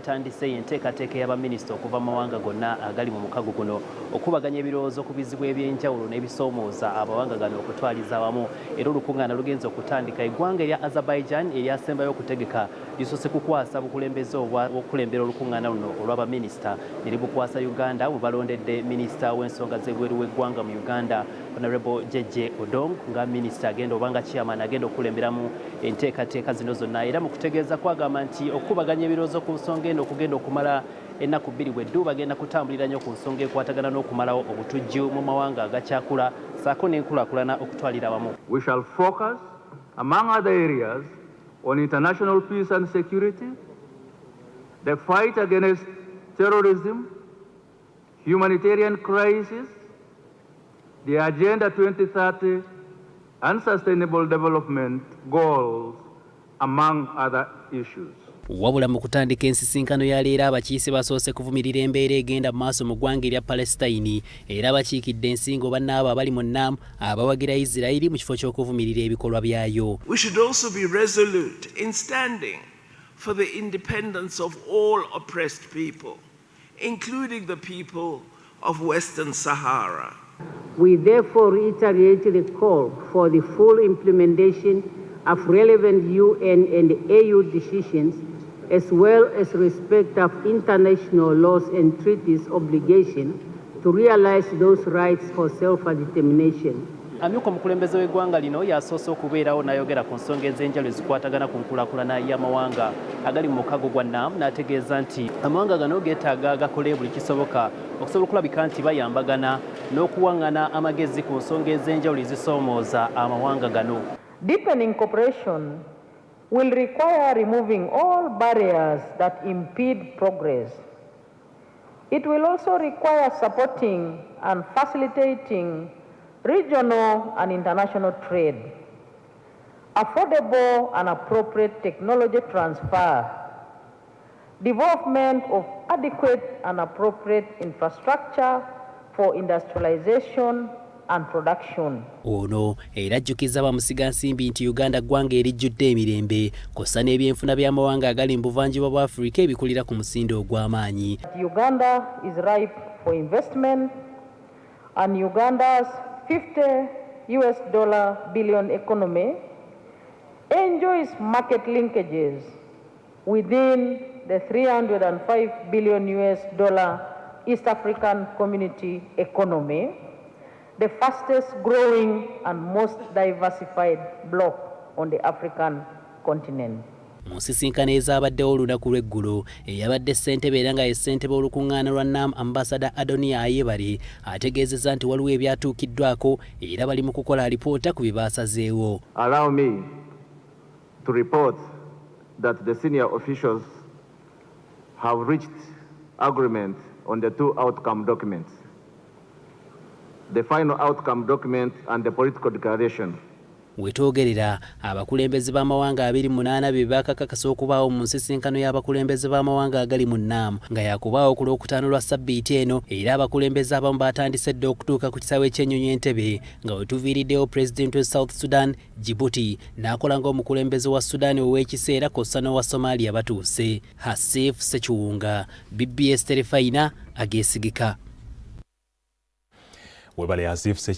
batandise enteekateeka ya Baminisita okuva mu mawanga gonna agali mu mukago guno okubaganya ebirowoozo ku bizibu eby'enjawulo n'ebisoomooza amawanga gano okutwaliza awamu. Era olukuŋŋaana lugenze okutandika eggwanga erya Azerbaijan eryasembayo okutegeka lisoose kukwasa bukulembeze okulembera olukuŋŋaana luno olwa Baminisita ne libukwasa Uganda bwe balondedde Minisita w'ensonga z'ebweru w'eggwanga mu Uganda Honorable Jeje Odong nga Minisita agenda obanga chairman agenda okulemberamu enteekateeka zino zonna. Era mu kutegeeza kwagamba nti okubaganya ebirowoozo ku nsonga eno okugenda okumala ennaku bbiri bweddu bagenda kutambulira nnyo ku nsonga ekwatagana n'okumalawo obutujju mu mawanga agakyakula ssaako n'enkulaakulana okutwalira awamu. We shall focus, among other areas, on international peace and security, the fight against terrorism, humanitarian crisis, the Agenda 2030 and Sustainable Development Goals, among other issues. Wabula mu kutandika ensisinkano ya leero abakiise basoose kuvumirira embeera egenda mu maaso mu ggwanga erya Palestine era bakiikidde ensingo bannaabo abali mu Nam abawagira Isirayiri mu kifo ky'okuvumirira ebikolwa byayo. We should also be resolute in standing for the independence of all oppressed people, including the people of Western Sahara. We therefore reiterate the call for the full implementation of relevant UN and AU decisions, as well as respect of international laws and treaties obligation to realize those rights for self-determination. Amyuka omukulembeze w'eggwanga lino yasoose okubeerawo n'ayogera ku nsonga ez'enjalo ezikwatagana ku nkulaakulana y'amawanga agali mu mukago gwa Nam n'ategeeza nti amawanga gano geetaaga gakole buli kisoboka okusobola okulabika nti bayambagana n'okuwaŋŋana amagezi ku nsonga ez'enjawulo ezisoomooza amawanga gano. Deepening cooperation will require removing all barriers that impede progress. It will also require supporting and facilitating regional and international trade, affordable and appropriate technology transfer, development of adequate and appropriate infrastructure for industrialization and production. Ono era ajjukiza bamusigansimbi nti Uganda ggwanga erijjudde emirembe kosa n'ebyenfuna by'amawanga agali mu buvanjuba bwa Afrika ebikulira ku musindo ogw'amaanyi. Uganda is ripe for investment and Uganda's $50 billion economy enjoys market linkages within the $305 billion East African Community economy, the fastest growing and most diversified bloc on the African continent. Mu nsisinkano ezabaddewo olunaku lw'eggulo eyabadde ssentebe era nga ye ssentebe olukuŋŋaana lwa Nam Ambassador Adonia Ayebare ategeezezza nti waliwo ebyatuukiddwako era bali mu kukola alipoota ku bye baasazeewo. Allow me to report that the senior officials have reached agreement on the two outcome documents, the final outcome document and the political declaration. Wetwogerera abakulembeze b'amawanga 28 be bakakakasa okubaawo mu nsisinkano y'abakulembeze b'amawanga agali mu Nam nga yakubaawo ku Lwokutaano lwa Ssabbiiti eno era abakulembeze abamu batandise dda okutuuka ku kisaawe ky'ennyonyi Entebbe nga wetuviiriddewo Pulezidenti wa South Sudan Djibouti n'akola ng'omukulembeze wa Sudan ow'ekiseera kw'ossa n'owa Somalia batuuse. Hasif Sekiwunga, BBS Terefayina ageesigika. Webale Hasif Sekiwunga.